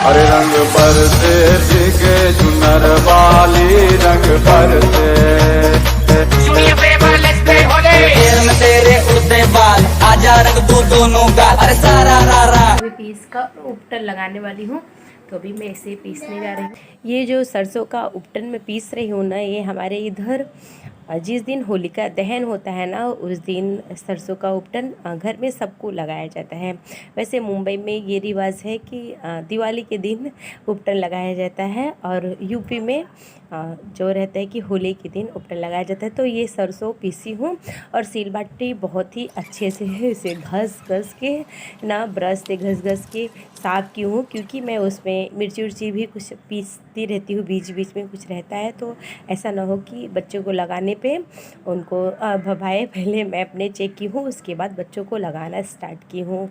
अरे रंग बरसे भीगे चुनर वाली रंग बरसे तेरे उड़ते बाल आजा रख दो दोनों गाल अरे सारा रा रा। अभी पीस का उपटन लगाने वाली हूँ, तो अभी मैं इसे पीसने जा रही हूँ। ये जो सरसों का उपटन में पीस रही हूँ ना, ये हमारे इधर जिस दिन होलिका दहन होता है ना, उस दिन सरसों का उपटन घर में सबको लगाया जाता है। वैसे मुंबई में ये रिवाज है कि दिवाली के दिन उपटन लगाया जाता है, और यूपी में जो रहता है कि होली के दिन उपटन लगाया जाता है। तो ये सरसों पीसी हूँ और सिलबट्टी बहुत ही अच्छे से इसे घस घस के ना, ब्रश से घस घस के साफ़ की हूँ, क्योंकि मैं उसमें मिर्ची उर्ची भी कुछ पीसती रहती हूँ, बीच बीच में कुछ रहता है, तो ऐसा ना हो कि बच्चों को लगाने पे उनको भभाए। पहले मैं अपने चेक की हूँ, उसके बाद बच्चों को लगाना स्टार्ट की हूँ।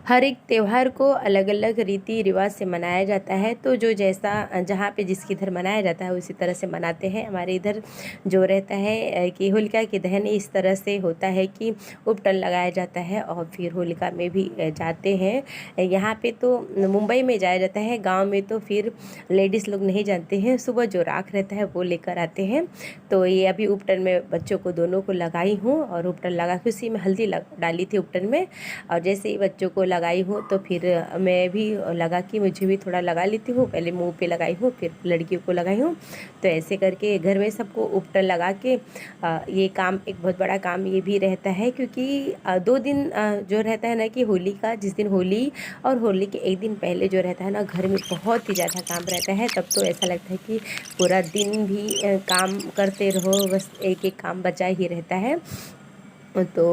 हर एक त्यौहार को अलग अलग रीति रिवाज से मनाया जाता है, तो जो जैसा जहाँ पे जिसके इधर मनाया जाता है उसी तरह से मनाते हैं। हमारे इधर जो रहता है कि होलिका के दहन इस तरह से होता है कि उपटन लगाया जाता है और फिर होलिका में भी जाते हैं। यहाँ पे तो मुंबई में जाया जाता है, गांव में तो फिर लेडीज़ लोग नहीं जानते हैं, सुबह जो राख रहता है वो लेकर आते हैं। तो ये अभी उपटन में बच्चों को दोनों को लगाई हूँ, और उपटन लगा के उसी में हल्दी डाली थी उपटन में, और जैसे ही बच्चों को लगाई हूँ तो फिर मैं भी लगा कि मुझे भी थोड़ा लगा लेती हूँ। पहले मुंह पे लगाई हूँ, फिर लड़कियों को लगाई हूँ। तो ऐसे करके घर में सबको उपटन लगा के ये काम, एक बहुत बड़ा काम ये भी रहता है, क्योंकि 2 दिन जो रहता है ना कि होली का, जिस दिन होली और होली के एक दिन पहले जो रहता है ना, घर में बहुत ही ज़्यादा काम रहता है। तब तो ऐसा लगता है कि पूरा दिन भी काम करते रहो, बस एक एक काम बचा ही रहता है। तो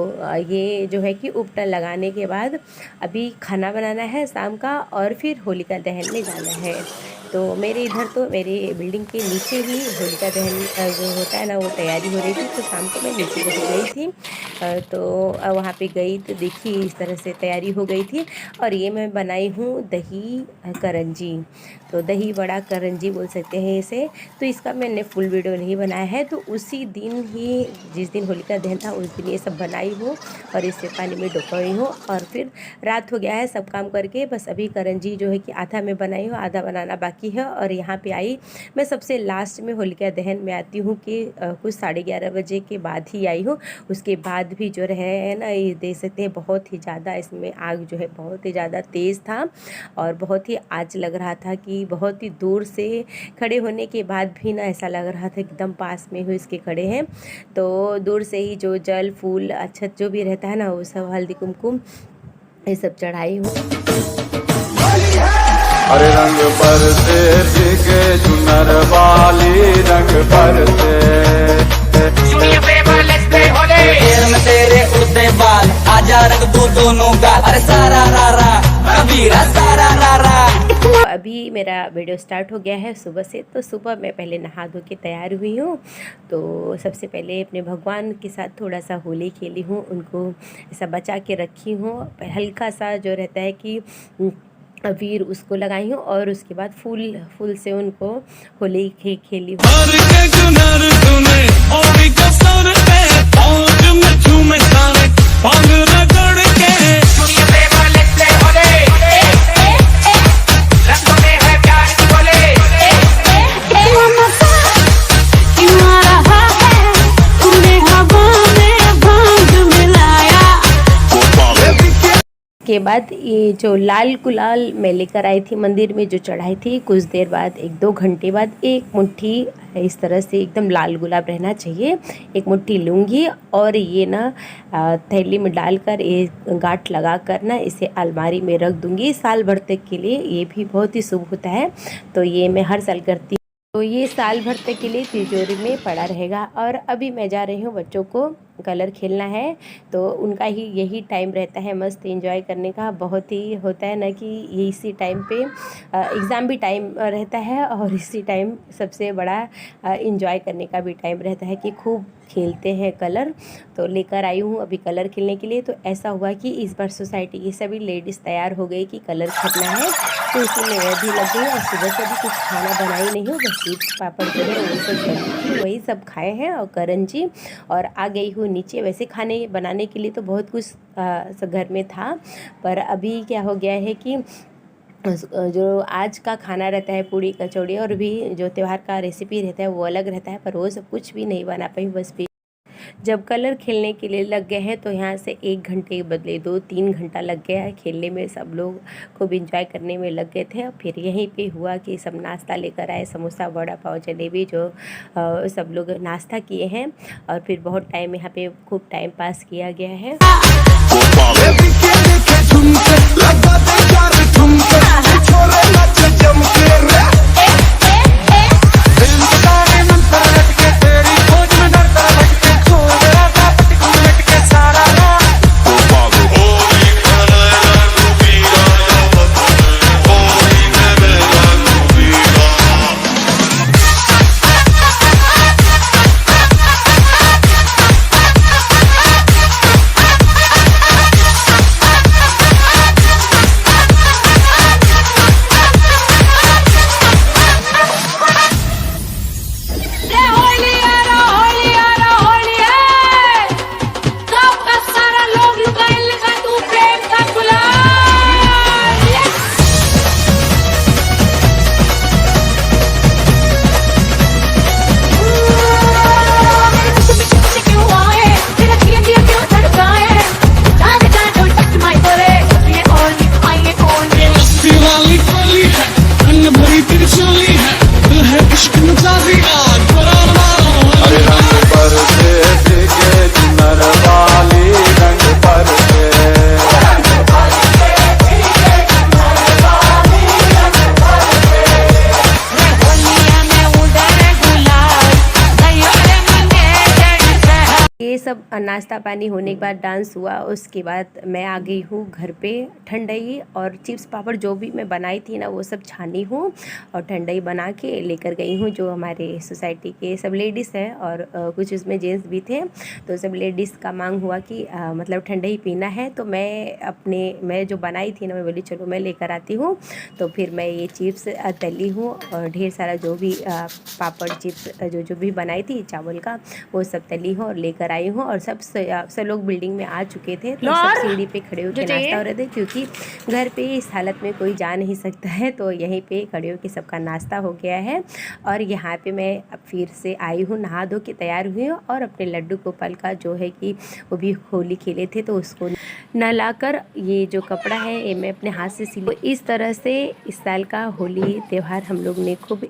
ये जो है कि उपटन लगाने के बाद अभी खाना बनाना है शाम का, और फिर होलिका दहन में जाना है। तो मेरे इधर तो मेरी बिल्डिंग के नीचे ही होलिका दहन जो होता है ना, वो तैयारी हो रही थी। तो शाम को मैं नीचे जब गई थी तो वहाँ पे गई तो देखी इस तरह से तैयारी हो गई थी। और ये मैं बनाई हूँ दही करंजी, तो दही बड़ा करंजी बोल सकते हैं इसे। तो इसका मैंने फुल वीडियो नहीं बनाया है, तो उसी दिन ही, जिस दिन होलिका दहन था उस दिन ये सब बनाई हूँ और इसे पानी में डुबोई हूँ। और फिर रात हो गया है सब काम करके, बस अभी करंजी जो है कि आधा मैं बनाई हूँ, आधा बनाना बाकी है। और यहाँ पे आई मैं सबसे लास्ट में, होलिका दहन में आती हूँ कि कुछ 11:30 बजे के बाद ही आई हूँ। उसके बाद भी जो है ना, ये देख सकते हैं बहुत ही ज़्यादा इसमें आग जो है बहुत ही ज़्यादा तेज़ था, और बहुत ही आज लग रहा था कि बहुत ही दूर से खड़े होने के बाद भी ना ऐसा लग रहा था एकदम पास में ही इसके खड़े हैं। तो दूर से ही जो जल फूल अक्षत जो भी रहता है ना, वो सब हल्दी कुमकुम ये सब चढ़ाई हूँ। अरे रंग बरसे भीगे चुनर वाली रंग बरसे तेरे उड़ते बाल आजा रख दो दोनों गाल अरे सारा रा रा कबीरा सारा रा रा। अभी मेरा वीडियो स्टार्ट हो गया है सुबह से। तो सुबह मैं पहले नहा धो के तैयार हुई हूँ। तो सबसे पहले अपने भगवान के साथ थोड़ा सा होली खेली हूँ, उनको ऐसा बचा के रखी हूँ। हल्का सा जो रहता है कि अबीर उसको लगाई हूँ, और उसके बाद फूल से उनको होली खेली हूँ। के बाद ये जो लाल गुलाल मैं लेकर आई थी मंदिर में, जो चढ़ाई थी, कुछ देर बाद 1-2 घंटे बाद एक मुट्ठी इस तरह से एकदम लाल गुलाब रहना चाहिए, एक मुट्ठी लूँगी और ये ना थैली में डालकर एक गांठ लगा कर ना इसे अलमारी में रख दूँगी साल भर तक के लिए। ये भी बहुत ही शुभ होता है, तो ये मैं हर साल करती हूँ। तो ये साल भर तक के लिए तिजोरी में पड़ा रहेगा। और अभी मैं जा रही हूँ, बच्चों को कलर खेलना है, तो उनका ही यही टाइम रहता है मस्त एंजॉय करने का। बहुत ही होता है ना कि ये इसी टाइम पे एग्ज़ाम भी टाइम रहता है, और इसी टाइम सबसे बड़ा एंजॉय करने का भी टाइम रहता है कि खूब खेलते हैं कलर। तो लेकर आई हूँ अभी कलर खेलने के लिए। तो ऐसा हुआ कि इस बार सोसाइटी की सभी लेडीज़ तैयार हो गई कि कलर खेलना है, तो इसी में मैं भी लग गई। और सुबह से भी कुछ खाना बनाई नहीं हूँ, बस चिप्स पापड़ जो है वो सब बनी थी, वही सब खाए हैं, और करंजी। और आ गई हूँ नीचे। वैसे खाने बनाने के लिए तो बहुत कुछ घर में था, पर अभी क्या हो गया है कि जो आज का खाना रहता है पूड़ी कचौड़ी और भी जो त्यौहार का रेसिपी रहता है वो अलग रहता है, पर वो सब कुछ भी नहीं बना पाई। बस भी जब कलर खेलने के लिए लग गए हैं तो यहाँ से 1 घंटे के बदले 2-3 घंटा लग गया है खेलने में। सब लोग खूब इंजॉय करने में लग गए थे। फिर यहीं पे हुआ कि सब नाश्ता लेकर आए, समोसा वड़ा पाव जलेबी जो सब लोग नाश्ता किए हैं और फिर बहुत टाइम यहाँ पे खूब टाइम पास किया गया है। अरे रंग बरसे भीगे चुनर वाली, रंग बरसे। ये सब नाश्ता पानी होने के बाद डांस हुआ। उसके बाद मैं आ गई हूँ घर पे। ठंडाई और चिप्स पापड़ जो भी मैं बनाई थी ना वो सब छानी हूँ और ठंडाई बना के लेकर गई हूँ। जो हमारे सोसाइटी के सब लेडीज़ हैं और कुछ उसमें जेंट्स भी थे, तो सब लेडीज़ का मांग हुआ कि मतलब ठंडाई पीना है। तो मैं जो बनाई थी ना मैं बोली चलो मैं लेकर आती हूँ। तो फिर मैं ये चिप्स तली हूँ और ढेर सारा जो भी पापड़ चिप्स जो भी बनाई थी चावल का वो सब तली हूँ और लेकर आई हूँ। और सब लोग बिल्डिंग में आ चुके थे, तो सब सीढ़ी पे खड़े होकर नाश्ता हो रहे थे, क्योंकि घर पे इस हालत में कोई जा नहीं सकता है। तो यहीं पे खड़े होकर सबका नाश्ता हो गया है। और यहाँ पे मैं अब फिर से आई हूँ, नहा धो के तैयार हुई हूँ और अपने लड्डू गोपाल का जो है कि वो भी होली खेले थे तो उसको नहलाकर ये जो कपड़ा है ये मैं अपने हाथ से सिली। इस तरह से इस साल का होली त्यौहार हम लोग ने खूब